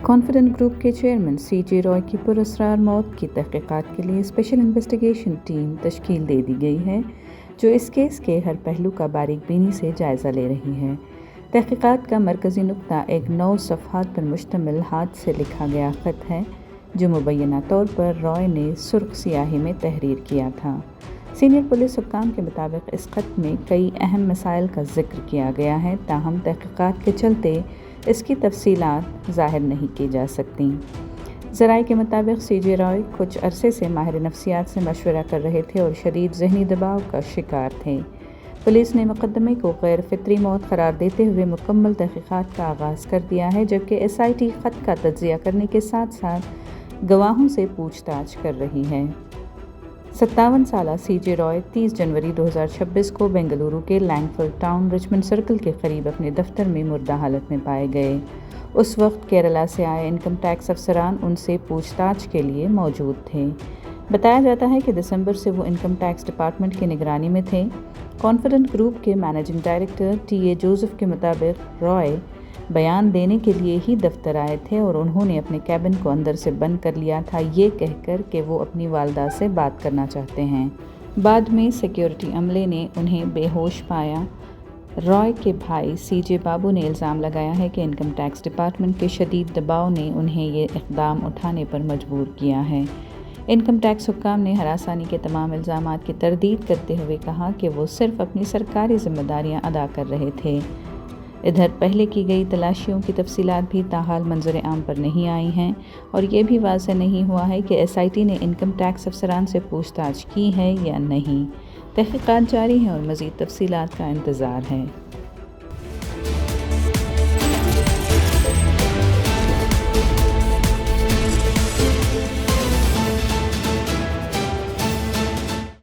Confident group के chairman सीजे रॉय की पुरअसरार मौत की तहकीकात के लिए स्पेशल इन्वेस्टिगेशन टीम तश्कील दे दी गई है, जो इस केस के हर पहलू का बारीकबीनी से जायज़ा ले रही है। तहकीकात का मरकज़ी नुक्ता एक 9 सफ़हात पर मुश्तमिल हाथ से लिखा गया ख़त है, जो मुबैना तौर पर रॉय ने सुर्ख सियाही में तहरीर किया था। सीनियर पुलिस हुक्काम के मुताबिक इस ख़त में कई अहम मसाइल का जिक्र किया गया है, ताहम तहकीकात के चलते इसकी तफसीलात ज़ाहिर नहीं की जा सकती। ज़राए के मुताबिक सीजे रॉय कुछ अरसे से माहिर नफ्सियात से मशवरा कर रहे थे और शदीद ज़हनी दबाव का शिकार थे। पुलिस ने मुकदमे को गैर फितरी मौत करार देते हुए मुकम्मल तहकीकात का आगाज़ कर दिया है, जबकि SIT ख़त का तज्ज़िया करने के साथ साथ गवाहों से पूछताछ कर रही है। 57 साला सीजे रॉय 30 जनवरी 2026 को बेंगलुरु के लैंगफोर्ड टाउन रिचमंड सर्कल के करीब अपने दफ्तर में मुर्दा हालत में पाए गए। उस वक्त केरला से आए इनकम टैक्स अफसरान उनसे पूछताछ के लिए मौजूद थे। बताया जाता है कि दिसंबर से वो इनकम टैक्स डिपार्टमेंट की निगरानी में थे। कॉन्फिडेंट ग्रुप के मैनेजिंग डायरेक्टर TA जोसेफ के मुताबिक रॉय बयान देने के लिए ही दफ्तर आए थे और उन्होंने अपने कैबिन को अंदर से बंद कर लिया था, ये कहकर कि वो अपनी वालदा से बात करना चाहते हैं। बाद में सिक्योरिटी अमले ने उन्हें बेहोश पाया। रॉय के भाई CJ बाबू ने इल्ज़ाम लगाया है कि इनकम टैक्स डिपार्टमेंट के शदीद दबाव ने उन्हें ये इक़दाम उठाने पर मजबूर किया है। इनकम टैक्स हुक्काम ने हरासानी के तमाम इल्ज़ामात की तरदीद करते हुए कहा कि वो सिर्फ अपनी सरकारी ज़िम्मेदारियाँ अदा कर रहे थे। इधर पहले की गई तलाशियों की तफसीलात भी ताहाल मंजर आम पर नहीं आई हैं और ये भी वाज़ेह नहीं हुआ है कि SIT ने इनकम टैक्स अफसरान से पूछताछ की है या नहीं। तहकीकात जारी है और मज़ीद तफसीलात का इंतज़ार है।